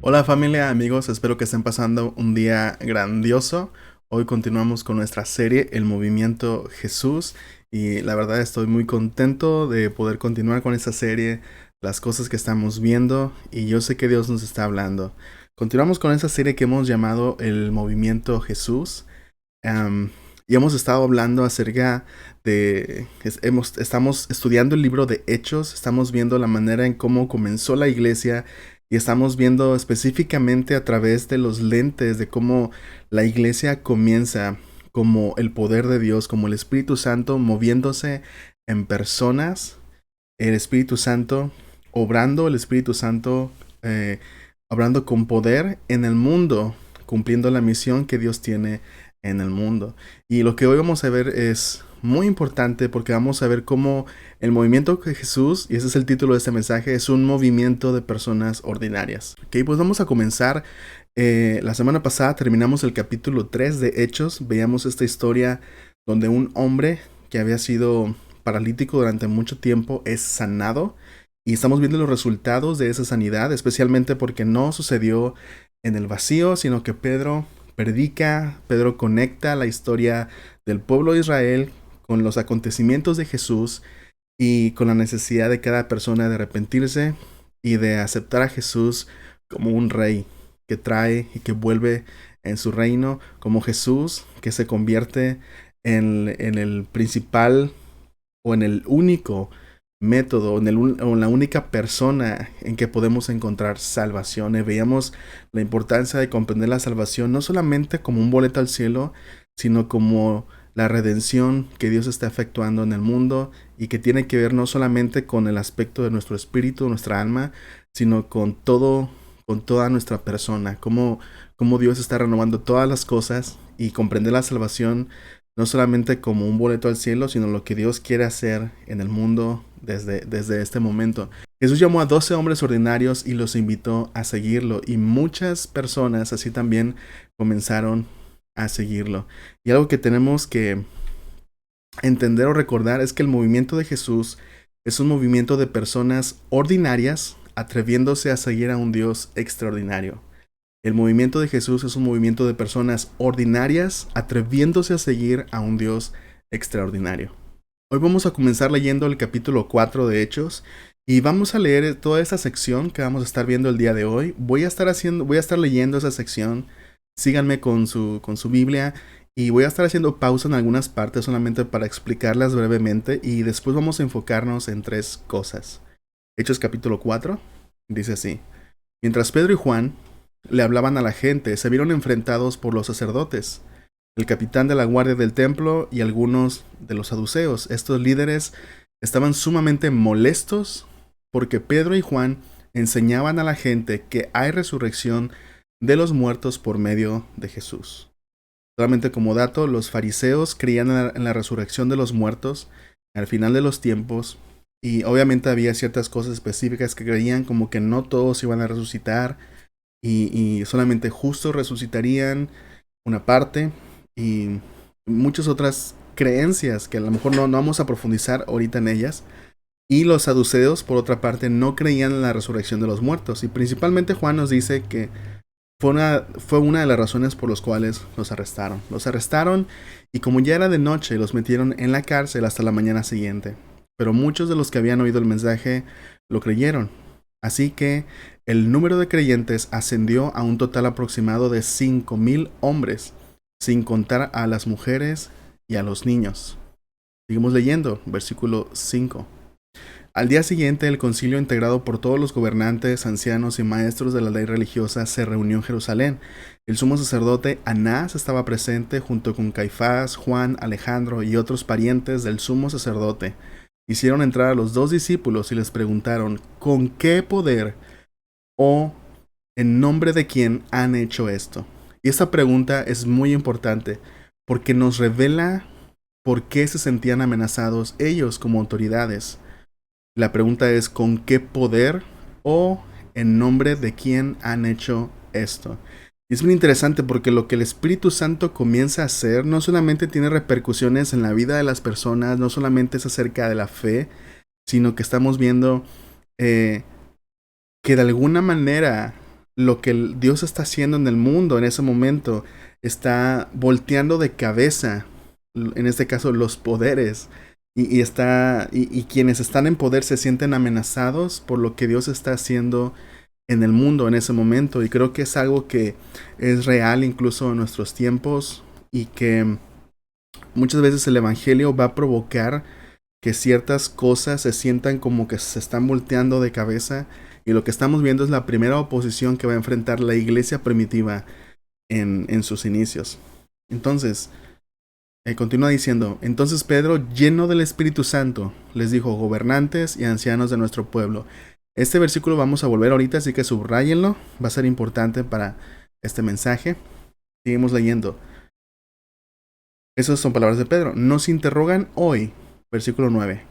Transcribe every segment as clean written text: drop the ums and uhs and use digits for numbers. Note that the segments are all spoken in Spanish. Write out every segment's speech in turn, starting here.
Hola familia, amigos, espero que estén pasando un día grandioso. Hoy continuamos con nuestra serie El Movimiento Jesús y la verdad estoy muy contento de poder continuar con esta serie, las cosas que estamos viendo y yo sé que Dios nos está hablando. Continuamos con esta serie que hemos llamado El Movimiento Jesús. Am, y hemos estado hablando acerca de, estamos estudiando el libro de Hechos, estamos viendo la manera en cómo comenzó la iglesia y estamos viendo específicamente a través de los lentes de cómo la iglesia comienza como el poder de Dios, como el Espíritu Santo moviéndose en personas, el Espíritu Santo obrando, el Espíritu Santo eh, obrando con poder en el mundo, cumpliendo la misión que Dios tiene en el mundo. Y lo que hoy vamos a ver es muy importante porque vamos a ver cómo el movimiento de Jesús, y ese es el título de este mensaje, es un movimiento de personas ordinarias. Ok, pues vamos a comenzar. La semana pasada terminamos el capítulo 3 de Hechos. Veíamos esta historia donde un hombre que había sido paralítico durante mucho tiempo es sanado. Y estamos viendo los resultados de esa sanidad, especialmente porque no sucedió en el vacío, sino que Pedro predica, Pedro conecta la historia del pueblo de Israel con los acontecimientos de Jesús y con la necesidad de cada persona de arrepentirse y de aceptar a Jesús como un rey que trae y que vuelve en su reino, como Jesús que se convierte en el principal o en el único método, o en la única persona en que podemos encontrar salvación. Y veíamos la importancia de comprender la salvación no solamente como un boleto al cielo, sino como la redención que Dios está efectuando en el mundo y que tiene que ver no solamente con el aspecto de nuestro espíritu, nuestra alma, sino con todo, con toda nuestra persona, como Dios está renovando todas las cosas y comprender la salvación no solamente como un boleto al cielo, sino lo que Dios quiere hacer en el mundo desde este momento. Jesús llamó a 12 hombres ordinarios y los invitó a seguirlo, y muchas personas así también comenzaron a seguirlo. Y algo que tenemos que entender o recordar es que el movimiento de Jesús es un movimiento de personas ordinarias atreviéndose a seguir a un Dios extraordinario. El movimiento de Jesús es un movimiento de personas ordinarias atreviéndose a seguir a un Dios extraordinario. Hoy vamos a comenzar leyendo el capítulo 4 de Hechos y vamos a leer toda esta sección que vamos a estar viendo el día de hoy. Voy a estar leyendo esa sección. Síganme con su Biblia y voy a estar haciendo pausa en algunas partes solamente para explicarlas brevemente y después vamos a enfocarnos en tres cosas. Hechos capítulo 4 dice así: Mientras Pedro y Juan le hablaban a la gente, se vieron enfrentados por los sacerdotes, el capitán de la guardia del templo y algunos de los saduceos. Estos líderes estaban sumamente molestos porque Pedro y Juan enseñaban a la gente que hay resurrección de los muertos por medio de Jesús. Solamente como dato, los fariseos creían en la resurrección de los muertos al final de los tiempos, y obviamente había ciertas cosas específicas que creían, como que no todos iban a resucitar y solamente justos resucitarían una parte, y muchas otras creencias que a lo mejor no vamos a profundizar ahorita en ellas. Y los saduceos, por otra parte, no creían en la resurrección de los muertos. Y principalmente Juan nos dice que fue una de las razones por las cuales los arrestaron. Los arrestaron y como ya era de noche, los metieron en la cárcel hasta la mañana siguiente. Pero muchos de los que habían oído el mensaje lo creyeron. Así que el número de creyentes ascendió a un total aproximado de 5,000 hombres, sin contar a las mujeres y a los niños. Seguimos leyendo, versículo 5. Al día siguiente, el concilio, integrado por todos los gobernantes, ancianos y maestros de la ley religiosa, se reunió en Jerusalén. El sumo sacerdote Anás estaba presente junto con Caifás, Juan, Alejandro y otros parientes del sumo sacerdote. Hicieron entrar a los dos discípulos y les preguntaron: ¿con qué poder o en nombre de quién han hecho esto? Y esta pregunta es muy importante porque nos revela por qué se sentían amenazados ellos como autoridades. La pregunta es: ¿con qué poder o en nombre de quién han hecho esto? Y es muy interesante porque lo que el Espíritu Santo comienza a hacer no solamente tiene repercusiones en la vida de las personas, no solamente es acerca de la fe, sino que estamos viendo que de alguna manera lo que Dios está haciendo en el mundo en ese momento está volteando de cabeza, en este caso, los poderes. Y quienes están en poder se sienten amenazados por lo que Dios está haciendo en el mundo en ese momento. Y creo que es algo que es real incluso en nuestros tiempos, y que muchas veces el evangelio va a provocar que ciertas cosas se sientan como que se están volteando de cabeza. Y lo que estamos viendo es la primera oposición que va a enfrentar la iglesia primitiva en sus inicios. Entonces, continúa diciendo: entonces Pedro, lleno del Espíritu Santo, les dijo: gobernantes y ancianos de nuestro pueblo. Este versículo vamos a volver ahorita, así que subráyenlo, va a ser importante para este mensaje. Seguimos leyendo. Esas son palabras de Pedro. Nos interrogan hoy, versículo 9,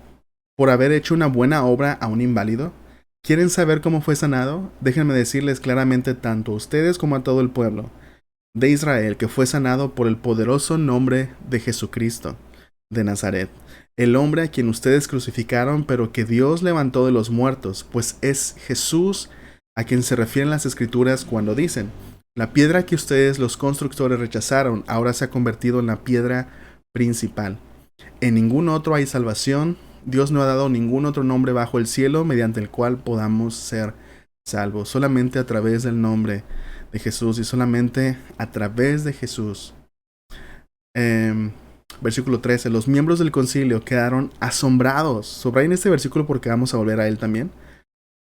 por haber hecho una buena obra a un inválido. ¿Quieren saber cómo fue sanado? Déjenme decirles claramente, tanto a ustedes como a todo el pueblo de Israel, que fue sanado por el poderoso nombre de Jesucristo de Nazaret, el hombre a quien ustedes crucificaron, pero que Dios levantó de los muertos, pues es Jesús a quien se refieren las Escrituras cuando dicen: la piedra que ustedes los constructores rechazaron ahora se ha convertido en la piedra principal. En ningún otro hay salvación. Dios no ha dado ningún otro nombre bajo el cielo mediante el cual podamos ser salvos. Solamente a través del nombre de Jesús, y solamente a través de Jesús. Versículo 13. Los miembros del concilio quedaron asombrados. Subrayen este versículo porque vamos a volver a él también.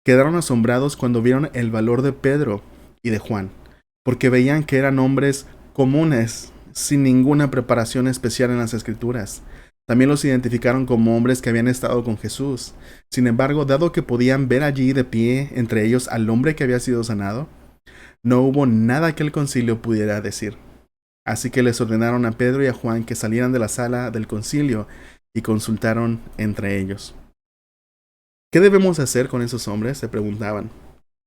Quedaron asombrados cuando vieron el valor de Pedro y de Juan, porque veían que eran hombres comunes, sin ninguna preparación especial en las Escrituras. También los identificaron como hombres que habían estado con Jesús. Sin embargo, dado que podían ver allí de pie entre ellos al hombre que había sido sanado, no hubo nada que el concilio pudiera decir. Así que les ordenaron a Pedro y a Juan que salieran de la sala del concilio y consultaron entre ellos. ¿Qué debemos hacer con esos hombres?, se preguntaban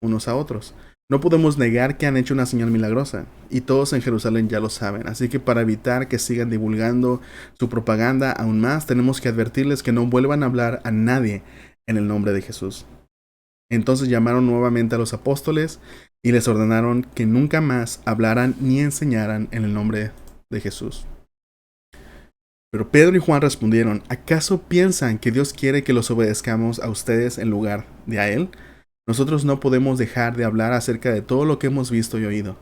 unos a otros. No podemos negar que han hecho una señal milagrosa, y todos en Jerusalén ya lo saben. Así que para evitar que sigan divulgando su propaganda aún más, tenemos que advertirles que no vuelvan a hablar a nadie en el nombre de Jesús. Entonces llamaron nuevamente a los apóstoles y les ordenaron que nunca más hablaran ni enseñaran en el nombre de Jesús. Pero Pedro y Juan respondieron: ¿acaso piensan que Dios quiere que los obedezcamos a ustedes en lugar de a Él? Nosotros no podemos dejar de hablar acerca de todo lo que hemos visto y oído.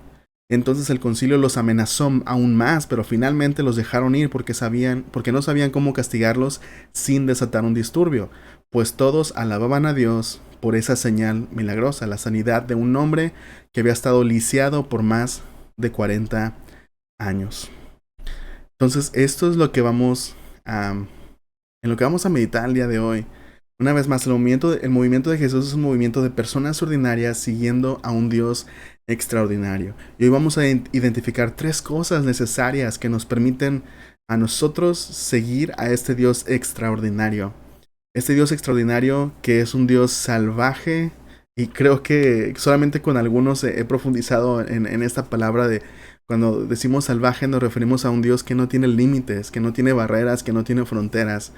Entonces el concilio los amenazó aún más, pero finalmente los dejaron ir porque no sabían cómo castigarlos sin desatar un disturbio, pues todos alababan a Dios por esa señal milagrosa, la sanidad de un hombre que había estado lisiado por más de 40 años. Entonces esto es lo que vamos a meditar el día de hoy. Una vez más, el movimiento de Jesús es un movimiento de personas ordinarias siguiendo a un Dios extraordinario. Y hoy vamos a identificar 3 cosas necesarias que nos permiten a nosotros seguir a este Dios extraordinario. Este Dios extraordinario que es un Dios salvaje, y creo que solamente con algunos he profundizado en esta palabra de cuando decimos salvaje nos referimos a un Dios que no tiene límites, que no tiene barreras, que no tiene fronteras.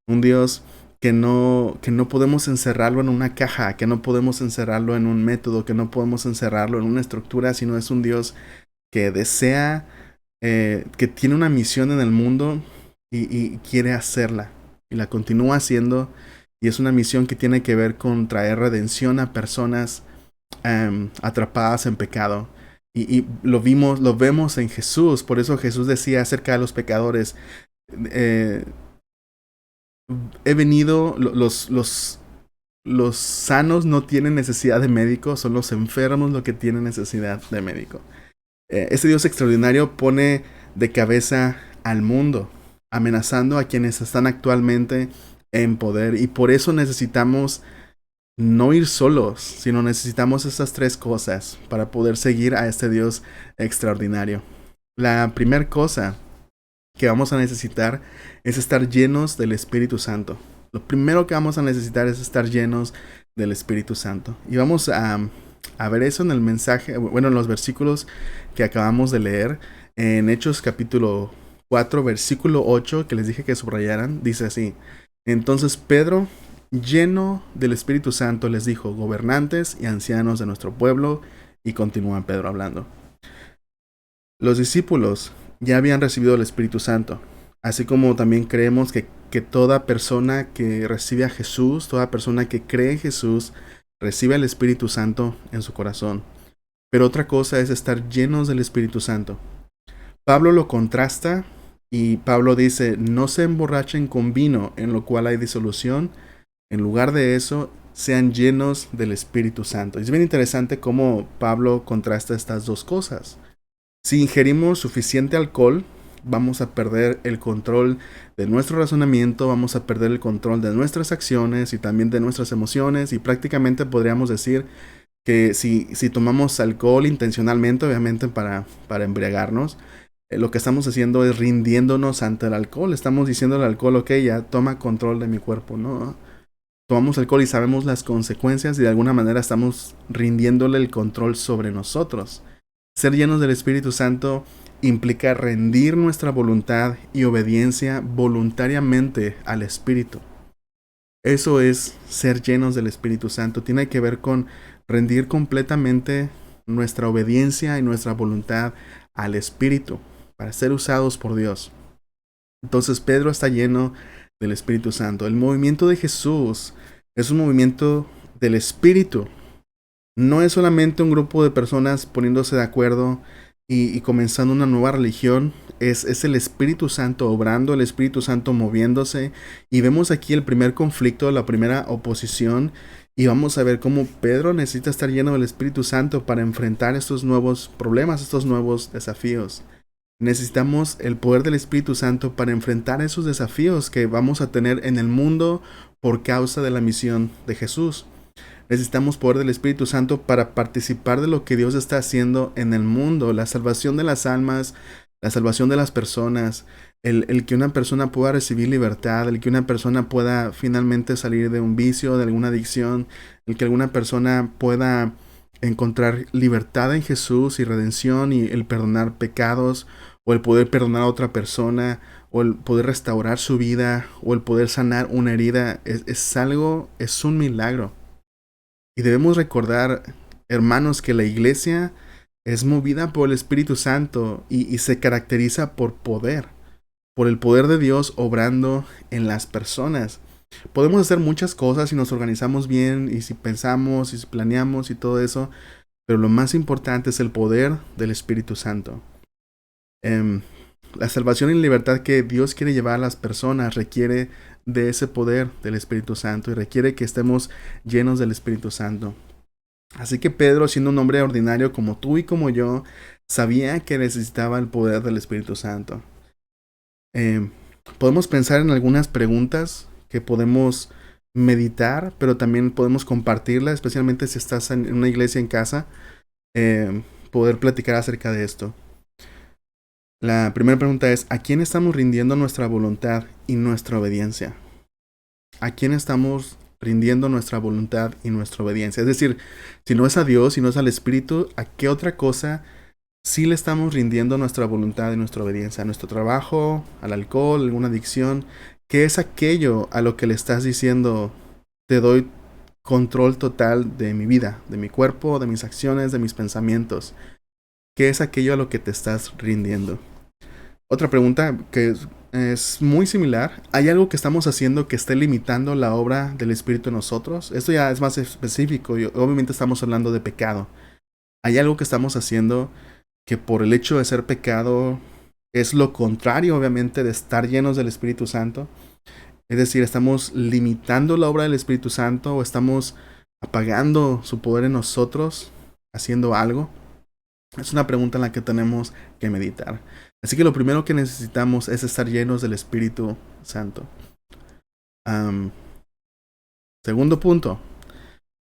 Un Dios que no podemos encerrarlo en una caja, que no podemos encerrarlo en un método, que no podemos encerrarlo en una estructura, sino es un Dios que desea, que tiene una misión en el mundo y quiere hacerla, y la continúa haciendo, y es una misión que tiene que ver con traer redención a personas atrapadas en pecado. Y lo vemos en Jesús. Por eso Jesús decía acerca de los pecadores: he venido, los sanos no tienen necesidad de médico, son los enfermos los que tienen necesidad de médico. Este Dios extraordinario pone de cabeza al mundo, amenazando a quienes están actualmente en poder, y por eso necesitamos no ir solos, sino necesitamos esas 3 cosas para poder seguir a este Dios extraordinario. La primera cosa que vamos a necesitar es estar llenos del Espíritu Santo. Lo primero que vamos a necesitar es estar llenos del Espíritu Santo. Y vamos a ver eso en el mensaje, en los versículos que acabamos de leer. En Hechos capítulo 4, versículo 8, que les dije que subrayaran, dice así: entonces Pedro, lleno del Espíritu Santo, les dijo: gobernantes y ancianos de nuestro pueblo Y continúa Pedro hablando. Los discípulos ya habían recibido el Espíritu Santo, así como también creemos que toda persona que recibe a Jesús, toda persona que cree en Jesús, recibe el Espíritu Santo en su corazón. Pero otra cosa es estar llenos del Espíritu Santo. Pablo lo contrasta y Pablo dice, no se emborrachen con vino en lo cual hay disolución, en lugar de eso, sean llenos del Espíritu Santo. Es bien interesante cómo Pablo contrasta estas dos cosas. Si ingerimos suficiente alcohol, vamos a perder el control de nuestro razonamiento, vamos a perder el control de nuestras acciones y también de nuestras emociones, y prácticamente podríamos decir que si tomamos alcohol intencionalmente, obviamente para embriagarnos, lo que estamos haciendo es rindiéndonos ante el alcohol. Estamos diciendo al alcohol, ok, ya toma control de mi cuerpo, ¿no? Tomamos alcohol y sabemos las consecuencias y de alguna manera estamos rindiéndole el control sobre nosotros. Ser llenos del Espíritu Santo implica rendir nuestra voluntad y obediencia voluntariamente al Espíritu. Eso es ser llenos del Espíritu Santo. Tiene que ver con rendir completamente nuestra obediencia y nuestra voluntad al Espíritu para ser usados por Dios. Entonces Pedro está lleno del Espíritu Santo. El movimiento de Jesús es un movimiento del Espíritu. No es solamente un grupo de personas poniéndose de acuerdo y comenzando una nueva religión. Es el Espíritu Santo obrando, el Espíritu Santo moviéndose. Y vemos aquí el primer conflicto, la primera oposición. Y vamos a ver cómo Pedro necesita estar lleno del Espíritu Santo para enfrentar estos nuevos problemas, estos nuevos desafíos. Necesitamos el poder del Espíritu Santo para enfrentar esos desafíos que vamos a tener en el mundo por causa de la misión de Jesús. Necesitamos poder del Espíritu Santo para participar de lo que Dios está haciendo en el mundo, la salvación de las almas, la salvación de las personas, el que una persona pueda recibir libertad, el que una persona pueda finalmente salir de un vicio, de alguna adicción, el que alguna persona pueda encontrar libertad en Jesús y redención y el perdonar pecados, o el poder perdonar a otra persona, o el poder restaurar su vida, o el poder sanar una herida, es un milagro. Y debemos recordar, hermanos, que la iglesia es movida por el Espíritu Santo y se caracteriza por el poder de Dios obrando en las personas. Podemos hacer muchas cosas si nos organizamos bien y si pensamos y si planeamos y todo eso, pero lo más importante es el poder del Espíritu Santo. La salvación y libertad que Dios quiere llevar a las personas requiere de ese poder del Espíritu Santo y requiere que estemos llenos del Espíritu Santo. Así que Pedro, siendo un hombre ordinario como tú y como yo, sabía que necesitaba el poder del Espíritu Santo. Podemos pensar en algunas preguntas que podemos meditar, pero también podemos compartirla, especialmente si estás en una iglesia en casa, poder platicar acerca de esto. La primera pregunta es, ¿a quién estamos rindiendo nuestra voluntad y nuestra obediencia? ¿A quién estamos rindiendo nuestra voluntad y nuestra obediencia? Es decir, si no es a Dios, si no es al Espíritu, ¿a qué otra cosa sí le estamos rindiendo nuestra voluntad y nuestra obediencia? ¿A nuestro trabajo, al alcohol, alguna adicción? ¿Qué es aquello a lo que le estás diciendo, te doy control total de mi vida, de mi cuerpo, de mis acciones, de mis pensamientos? ¿Qué es aquello a lo que te estás rindiendo? Otra pregunta que es muy similar. ¿Hay algo que estamos haciendo que esté limitando la obra del Espíritu en nosotros? Esto ya es más específico y obviamente estamos hablando de pecado. ¿Hay algo que estamos haciendo que por el hecho de ser pecado es lo contrario, obviamente, de estar llenos del Espíritu Santo? Es decir, ¿estamos limitando la obra del Espíritu Santo o estamos apagando su poder en nosotros haciendo algo? Es una pregunta en la que tenemos que meditar. Así que lo primero que necesitamos es estar llenos del Espíritu Santo. Segundo punto,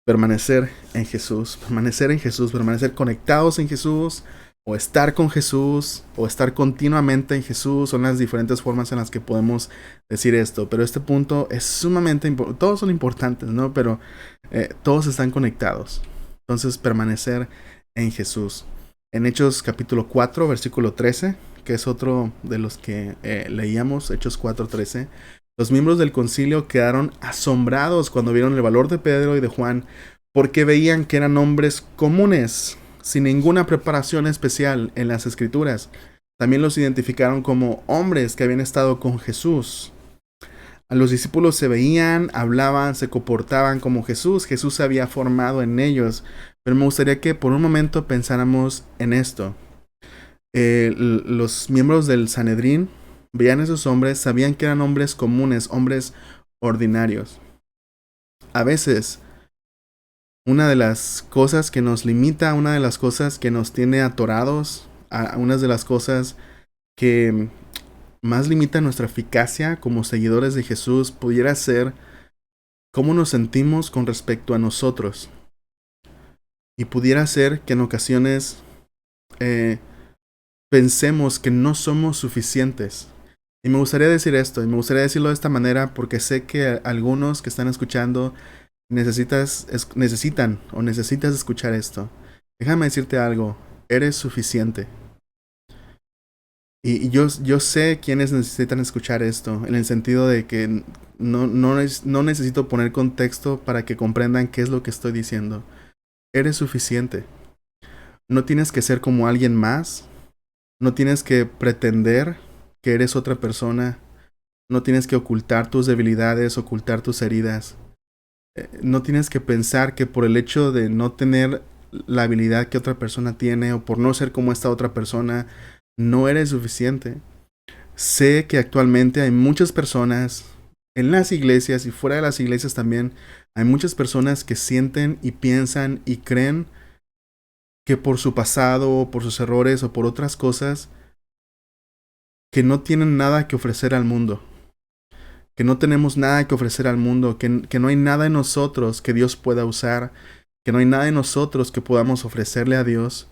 permanecer en Jesús. Permanecer conectados en Jesús, o estar con Jesús, o estar continuamente en Jesús. Son las diferentes formas en las que podemos decir esto. Pero este punto es sumamente importante. Todos son importantes, ¿no? Pero todos están conectados. Entonces, permanecer en Jesús. En Hechos capítulo 4, versículo 13, que es otro de los que leíamos, Hechos 4:13, los miembros del concilio quedaron asombrados cuando vieron el valor de Pedro y de Juan, porque veían que eran hombres comunes, sin ninguna preparación especial en las Escrituras. También los identificaron como hombres que habían estado con Jesús. A los discípulos se veían, hablaban, se comportaban como Jesús. Jesús se había formado en ellos. Pero me gustaría que por un momento pensáramos en esto. Los miembros del Sanedrín veían a esos hombres, sabían que eran hombres comunes, hombres ordinarios. A veces, una de las cosas que nos limita, una de las cosas que nos tiene atorados, una de las cosas que más limita nuestra eficacia como seguidores de Jesús, pudiera ser cómo nos sentimos con respecto a nosotros. Y pudiera ser que en ocasiones pensemos que no somos suficientes. Y me gustaría decir esto, y me gustaría decirlo de esta manera porque sé que algunos que están escuchando necesitas escuchar esto. Déjame decirte algo, eres suficiente. Y yo sé quiénes necesitan escuchar esto, en el sentido de que no necesito poner contexto para que comprendan qué es lo que estoy diciendo. Eres suficiente. No tienes que ser como alguien más. No tienes que pretender que eres otra persona. No tienes que ocultar tus debilidades, ocultar tus heridas. No tienes que pensar que por el hecho de no tener la habilidad que otra persona tiene o por no ser como esta otra persona, no eres suficiente. Sé que actualmente hay muchas personas en las iglesias y fuera de las iglesias también, hay muchas personas que sienten y piensan y creen que por su pasado, por sus errores o por otras cosas, que no tienen nada que ofrecer al mundo. Que no tenemos nada que ofrecer al mundo, que no hay nada en nosotros que Dios pueda usar, que no hay nada en nosotros que podamos ofrecerle a Dios,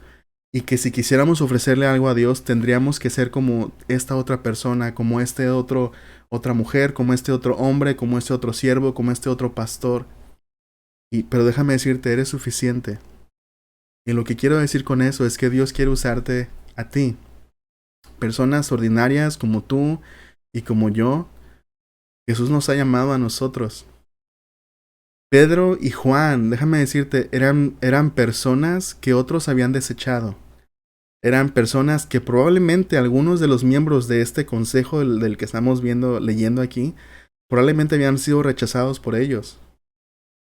y que si quisiéramos ofrecerle algo a Dios, tendríamos que ser como esta otra persona, como otra mujer, como este otro hombre, como este otro siervo, como este otro pastor. Pero déjame decirte, eres suficiente. Y lo que quiero decir con eso es que Dios quiere usarte a ti. Personas ordinarias como tú y como yo, Jesús nos ha llamado a nosotros. Pedro y Juan, déjame decirte, eran personas que otros habían desechado. Eran personas que probablemente algunos de los miembros de este consejo del que estamos leyendo aquí, probablemente habían sido rechazados por ellos.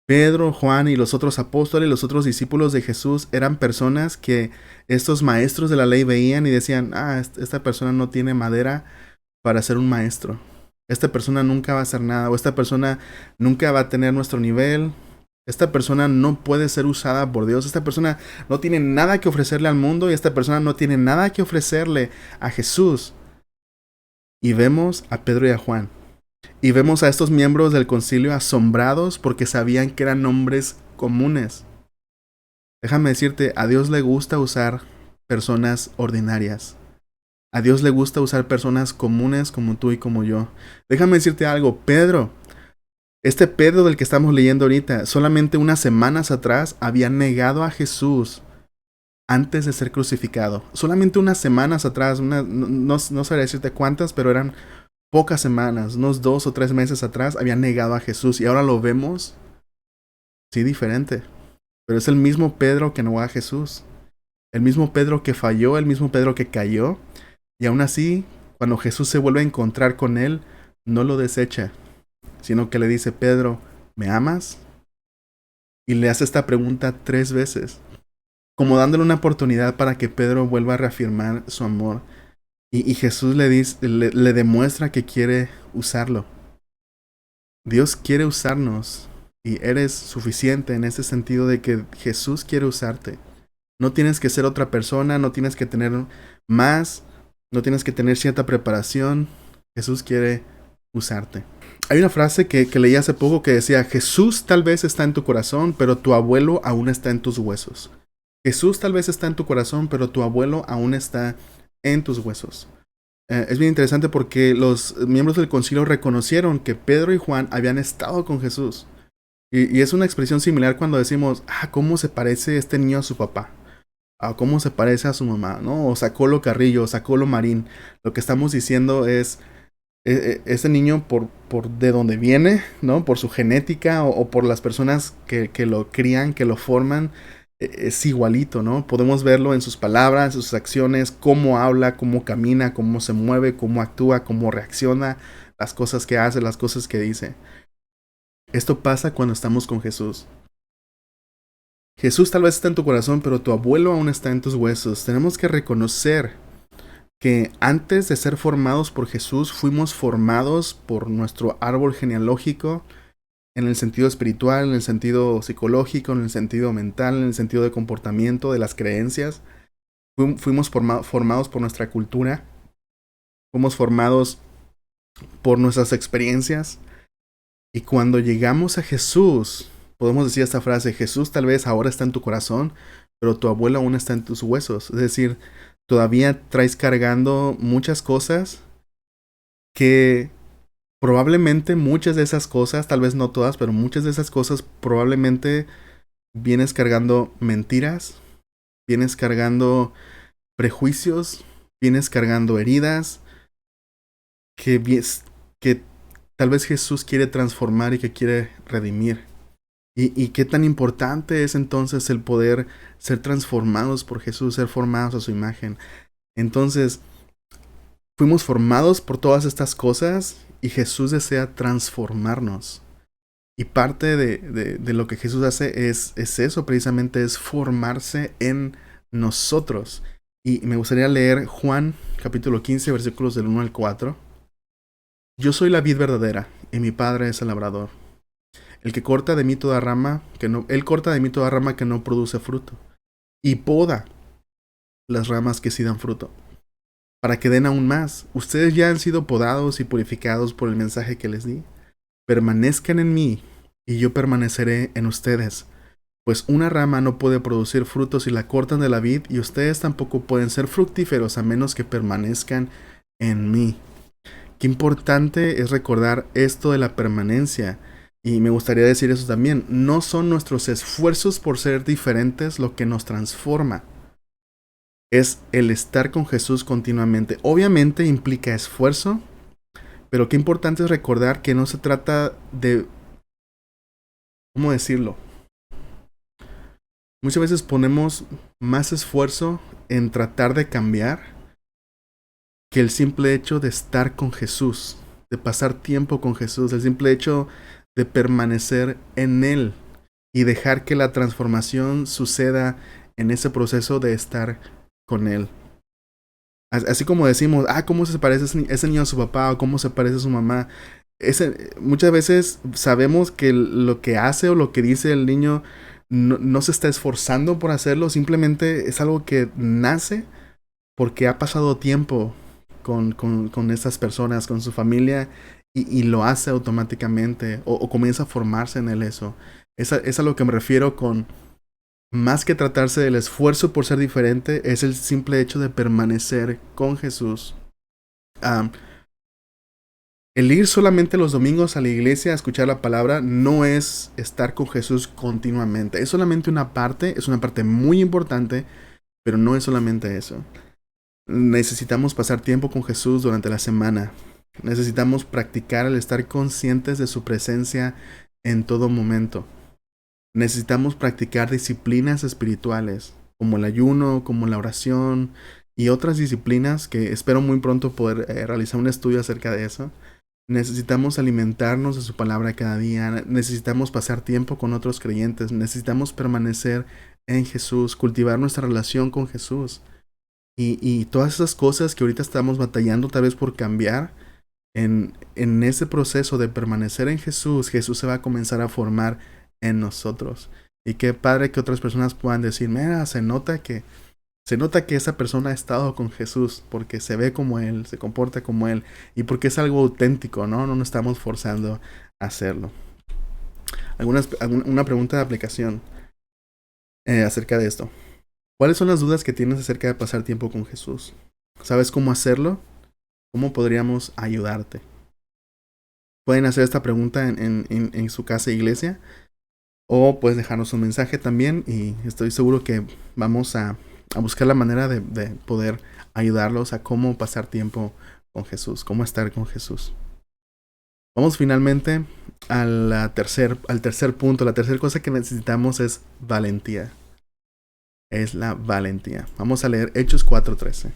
Pedro, Juan y los otros apóstoles, los otros discípulos de Jesús eran personas que estos maestros de la ley veían y decían, esta persona no tiene madera para ser un maestro. Esta persona nunca va a hacer nada, o esta persona nunca va a tener nuestro nivel. Esta persona no puede ser usada por Dios. Esta persona no tiene nada que ofrecerle al mundo y esta persona no tiene nada que ofrecerle a Jesús. Y vemos a Pedro y a Juan. Y vemos a estos miembros del concilio asombrados porque sabían que eran hombres comunes. Déjame decirte, a Dios le gusta usar personas ordinarias. A Dios le gusta usar personas comunes como tú y como yo. Déjame decirte algo, Pedro. Este Pedro del que estamos leyendo ahorita, solamente unas semanas atrás había negado a Jesús antes de ser crucificado. Solamente unas semanas atrás, no sabría decirte cuántas, pero eran pocas semanas, unos 2 o 3 meses atrás, había negado a Jesús. Y ahora lo vemos, sí, diferente. Pero es el mismo Pedro que negó a Jesús. El mismo Pedro que falló, el mismo Pedro que cayó. Y aún así, cuando Jesús se vuelve a encontrar con él, no lo desecha, sino que le dice, Pedro, ¿me amas? Y le hace esta pregunta 3 veces, como dándole una oportunidad para que Pedro vuelva a reafirmar su amor. Y Jesús le demuestra que quiere usarlo. Dios quiere usarnos y eres suficiente en ese sentido de que Jesús quiere usarte. No tienes que ser otra persona, no tienes que tener más, no tienes que tener cierta preparación. Jesús quiere usarte. Hay una frase que leí hace poco que decía, Jesús tal vez está en tu corazón, pero tu abuelo aún está en tus huesos. Jesús tal vez está en tu corazón, pero tu abuelo aún está en tus huesos. Es bien interesante porque los miembros del concilio reconocieron que Pedro y Juan habían estado con Jesús. Y es una expresión similar cuando decimos, ¿cómo se parece este niño a su papá? ¿Cómo se parece a su mamá? ¿No? O Sacolo Carrillo, o Sacolo Marín. Lo que estamos diciendo es, ese niño por de dónde viene, ¿no? Por su genética o por las personas que lo crían, que lo forman, es igualito, ¿no? Podemos verlo en sus palabras, en sus acciones, cómo habla, cómo camina, cómo se mueve, cómo actúa, cómo reacciona, las cosas que hace, las cosas que dice. Esto pasa cuando estamos con Jesús. Jesús tal vez está en tu corazón, pero tu abuelo aún está en tus huesos. Tenemos que reconocer que antes de ser formados por Jesús, fuimos formados por nuestro árbol genealógico, en el sentido espiritual, en el sentido psicológico, en el sentido mental, en el sentido de comportamiento, de las creencias. Fuimos formados por nuestra cultura, fuimos formados por nuestras experiencias. Y cuando llegamos a Jesús, podemos decir esta frase: Jesús tal vez ahora está en tu corazón, pero tu abuelo aún está en tus huesos. Es decir, todavía traes cargando muchas cosas que probablemente muchas de esas cosas, tal vez no todas, pero muchas de esas cosas probablemente vienes cargando mentiras, vienes cargando prejuicios, vienes cargando heridas que tal vez Jesús quiere transformar y que quiere redimir. Y qué tan importante es entonces el poder ser transformados por Jesús, ser formados a su imagen. Entonces, fuimos formados por todas estas cosas y Jesús desea transformarnos. Y parte de lo que Jesús hace es eso, precisamente es formarse en nosotros. Y me gustaría leer Juan capítulo 15, versículos del 1 al 4. Yo soy la vid verdadera, y mi Padre es el labrador. El que corta de mí toda rama, él corta de mí toda rama que no produce fruto, y poda las ramas que sí dan fruto, para que den aún más. Ustedes ya han sido podados y purificados por el mensaje que les di. Permanezcan en mí, y yo permaneceré en ustedes. Pues una rama no puede producir frutos si la cortan de la vid, y ustedes tampoco pueden ser fructíferos a menos que permanezcan en mí. Qué importante es recordar esto de la permanencia. Y me gustaría decir eso también. No son nuestros esfuerzos por ser diferentes lo que nos transforma. Es el estar con Jesús continuamente. Obviamente implica esfuerzo, pero qué importante es recordar que no se trata de... ¿Cómo decirlo? Muchas veces ponemos más esfuerzo en tratar de cambiar que el simple hecho de estar con Jesús, de pasar tiempo con Jesús, el simple hecho de permanecer en Él y dejar que la transformación suceda en ese proceso de estar con Él. Así como decimos, ¿cómo se parece ese niño a su papá? O ¿cómo se parece a su mamá? Muchas veces sabemos que lo que hace o lo que dice el niño no se está esforzando por hacerlo, simplemente es algo que nace porque ha pasado tiempo con estas personas, con su familia, y lo hace automáticamente, o comienza a formarse en él eso. Es a lo que me refiero con, más que tratarse del esfuerzo por ser diferente, es el simple hecho de permanecer con Jesús. El ir solamente los domingos a la iglesia a escuchar la palabra no es estar con Jesús continuamente. Es solamente una parte, es una parte muy importante, pero no es solamente eso. Necesitamos pasar tiempo con Jesús durante la semana. Necesitamos practicar el estar conscientes de su presencia en todo momento. Necesitamos practicar disciplinas espirituales, como el ayuno, como la oración y otras disciplinas que espero muy pronto poder realizar un estudio acerca de eso. Necesitamos alimentarnos de su palabra cada día. Necesitamos pasar tiempo con otros creyentes. Necesitamos permanecer en Jesús, cultivar nuestra relación con Jesús. Y todas esas cosas que ahorita estamos batallando tal vez por cambiar, en ese proceso de permanecer en Jesús, Jesús se va a comenzar a formar en nosotros. Y qué padre que otras personas puedan decir, mira, se nota que esa persona ha estado con Jesús, porque se ve como Él, se comporta como Él, y porque es algo auténtico, ¿no? No nos estamos forzando a hacerlo. Una pregunta de aplicación acerca de esto. ¿Cuáles son las dudas que tienes acerca de pasar tiempo con Jesús? ¿Sabes cómo hacerlo? ¿Cómo podríamos ayudarte? Pueden hacer esta pregunta en su casa e iglesia, o puedes dejarnos un mensaje también, y estoy seguro que vamos a buscar la manera de poder ayudarlos a cómo pasar tiempo con Jesús, cómo estar con Jesús. Vamos finalmente al tercer punto. La tercera cosa que necesitamos es valentía. es la valentía. Vamos a leer Hechos 4:13.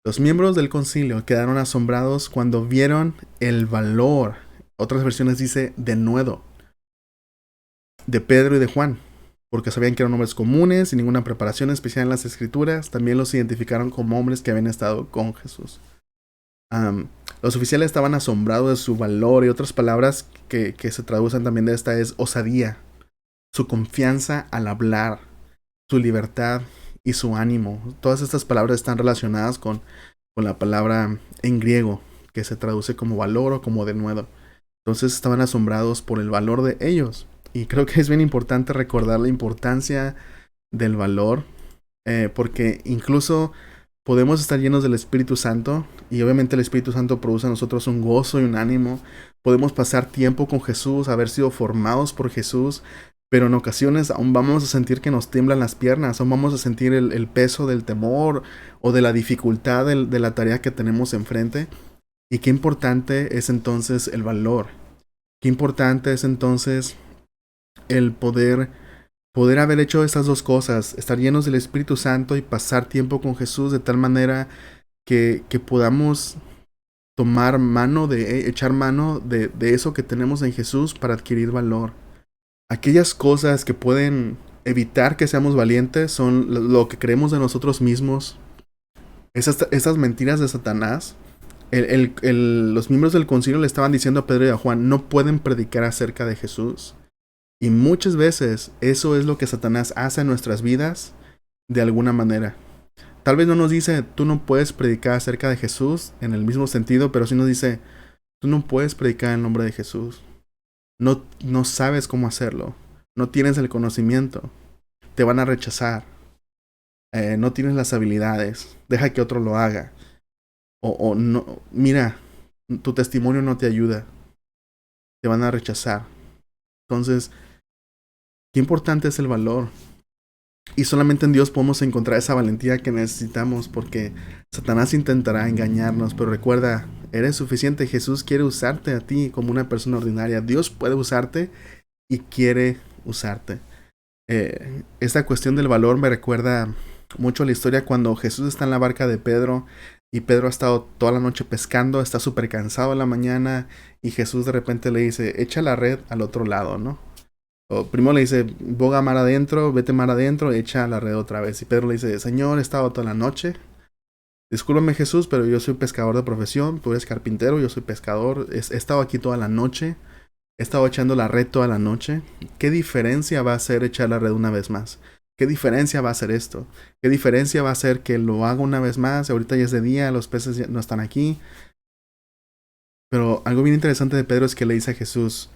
Los miembros del concilio quedaron asombrados cuando vieron el valor, otras versiones dice denuedo, de Pedro y de Juan, porque sabían que eran hombres comunes, sin ninguna preparación especial en las escrituras. También los identificaron como hombres que habían estado con Jesús. Los oficiales estaban asombrados de su valor, y otras palabras que se traducen también de esta es osadía, su confianza al hablar, su libertad y su ánimo. Todas estas palabras están relacionadas con la palabra en griego, que se traduce como valor o como denuedo. Entonces estaban asombrados por el valor de ellos. Y creo que es bien importante recordar la importancia del valor, porque incluso podemos estar llenos del Espíritu Santo, y obviamente el Espíritu Santo produce a nosotros un gozo y un ánimo. Podemos pasar tiempo con Jesús, haber sido formados por Jesús, pero en ocasiones aún vamos a sentir que nos tiemblan las piernas, aún vamos a sentir el peso del temor o de la dificultad de la tarea que tenemos enfrente. Y qué importante es entonces el valor. Qué importante es entonces el poder haber hecho estas dos cosas, estar llenos del Espíritu Santo y pasar tiempo con Jesús de tal manera que podamos echar mano de eso que tenemos en Jesús para adquirir valor. Aquellas cosas que pueden evitar que seamos valientes son lo que creemos de nosotros mismos, esas mentiras de Satanás. Los miembros del concilio le estaban diciendo a Pedro y a Juan, no pueden predicar acerca de Jesús. Y muchas veces eso es lo que Satanás hace en nuestras vidas de alguna manera. Tal vez no nos dice, tú no puedes predicar acerca de Jesús en el mismo sentido, pero sí nos dice, tú no puedes predicar en nombre de Jesús. No sabes cómo hacerlo. No tienes el conocimiento. Te van a rechazar. No tienes las habilidades. Deja que otro lo haga. O no, mira, tu testimonio no te ayuda. Te van a rechazar. Entonces, qué importante es el valor. Y solamente en Dios podemos encontrar esa valentía que necesitamos, porque Satanás intentará engañarnos, pero recuerda, eres suficiente. Jesús quiere usarte a ti como una persona ordinaria. Dios puede usarte y quiere usarte. Esta cuestión del valor me recuerda mucho a la historia cuando Jesús está en la barca de Pedro, y Pedro ha estado toda la noche pescando, está súper cansado en la mañana, y Jesús de repente le dice, echa la red al otro lado, ¿no? O primero le dice, boga mar adentro, vete mar adentro, echa la red otra vez. Y Pedro le dice, Señor, he estado toda la noche. Discúlpame, Jesús, pero yo soy pescador de profesión, tú eres carpintero, yo soy pescador, he estado aquí toda la noche, he estado echando la red toda la noche. ¿Qué diferencia va a hacer echar la red una vez más? ¿Qué diferencia va a hacer esto? ¿Qué diferencia va a hacer que lo haga una vez más? Ahorita ya es de día, los peces ya no están aquí. Pero algo bien interesante de Pedro es que le dice a Jesús,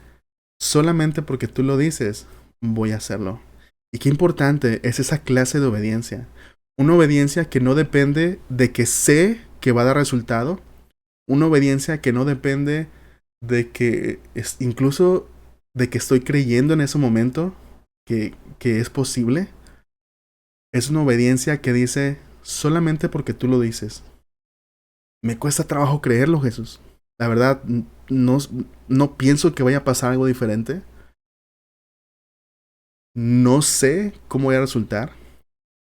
solamente porque tú lo dices, voy a hacerlo. Y qué importante es esa clase de obediencia. Una obediencia que no depende de que sé que va a dar resultado. Una obediencia que no depende de que incluso de que estoy creyendo en ese momento que es posible. Es una obediencia que dice solamente porque tú lo dices. Me cuesta trabajo creerlo, Jesús. La verdad, no pienso que vaya a pasar algo diferente. No sé cómo voy a resultar,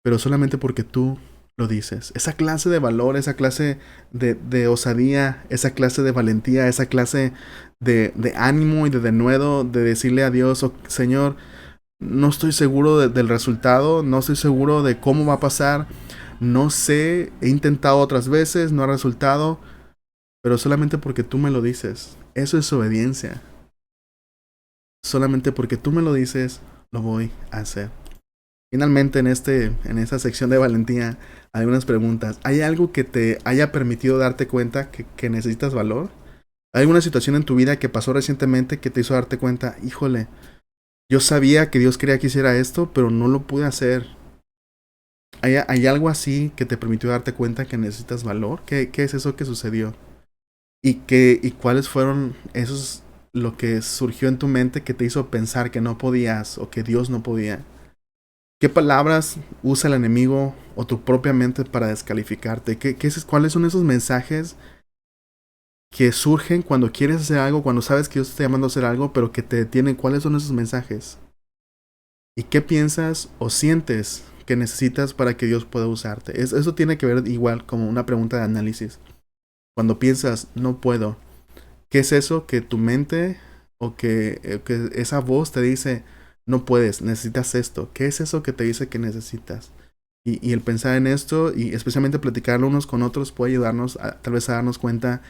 pero solamente porque tú lo dices. Esa clase de valor, esa clase de osadía, esa clase de valentía, esa clase de ánimo y de denuedo, de decirle a Dios, oh, Señor, no estoy seguro del resultado, no estoy seguro de cómo va a pasar, no sé, he intentado otras veces, no ha resultado, pero solamente porque tú me lo dices. Eso es obediencia. Solamente porque tú me lo dices, lo voy a hacer. Finalmente, en esta sección de valentía, hay unas preguntas. ¿Hay algo que te haya permitido darte cuenta que necesitas valor? ¿Hay alguna situación en tu vida que pasó recientemente que te hizo darte cuenta, híjole, yo sabía que Dios quería que hiciera esto, pero no lo pude hacer? ¿Hay algo así que te permitió darte cuenta que necesitas valor? ¿Qué es eso que sucedió? ¿Y cuáles fueron lo que surgió en tu mente que te hizo pensar que no podías o que Dios no podía? ¿Qué palabras usa el enemigo o tu propia mente para descalificarte? ¿Cuáles son esos mensajes que surgen cuando quieres hacer algo, cuando sabes que Dios te está llamando a hacer algo, pero que te detienen? ¿Cuáles son esos mensajes? ¿Y qué piensas o sientes que necesitas para que Dios pueda usarte? Eso tiene que ver igual como una pregunta de análisis. Cuando piensas, no puedo, ¿qué es eso que tu mente que esa voz te dice, no puedes, necesitas esto? ¿Qué es eso que te dice que necesitas? Y el pensar en esto y especialmente platicarlo unos con otros puede ayudarnos tal vez a darnos cuenta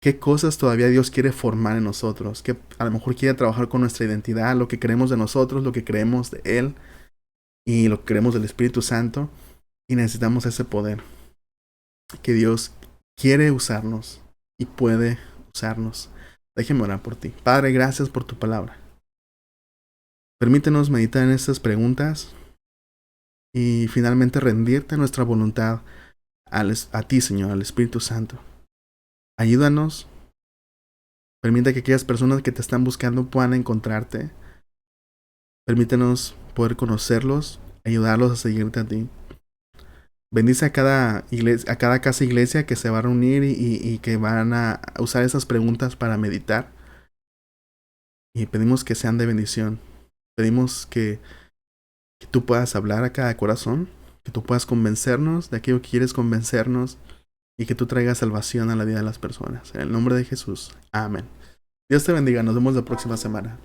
qué cosas todavía Dios quiere formar en nosotros, que a lo mejor quiere trabajar con nuestra identidad, lo que creemos de nosotros, lo que creemos de Él y lo que creemos del Espíritu Santo, y necesitamos ese poder, que Dios quiere usarnos y puede usarnos. Déjeme orar por ti. Padre, gracias por tu palabra. Permítenos meditar en estas preguntas y finalmente rendirte nuestra voluntad a ti, Señor, al Espíritu Santo. Ayúdanos. Permite que aquellas personas que te están buscando puedan encontrarte. Permítenos poder conocerlos, ayudarlos a seguirte a ti. Bendice a cada iglesia, a cada casa iglesia que se va a reunir y que van a usar esas preguntas para meditar. Y pedimos que sean de bendición. Pedimos que tú puedas hablar a cada corazón, que tú puedas convencernos de aquello que quieres convencernos y que tú traigas salvación a la vida de las personas. En el nombre de Jesús. Amén. Dios te bendiga. Nos vemos la próxima semana.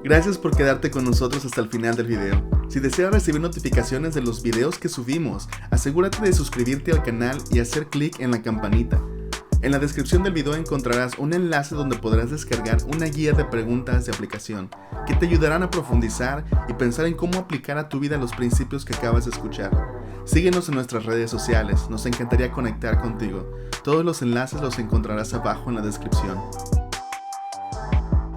Gracias por quedarte con nosotros hasta el final del video. Si deseas recibir notificaciones de los videos que subimos, asegúrate de suscribirte al canal y hacer clic en la campanita. En la descripción del video encontrarás un enlace donde podrás descargar una guía de preguntas de aplicación que te ayudarán a profundizar y pensar en cómo aplicar a tu vida los principios que acabas de escuchar. Síguenos en nuestras redes sociales, nos encantaría conectar contigo. Todos los enlaces los encontrarás abajo en la descripción.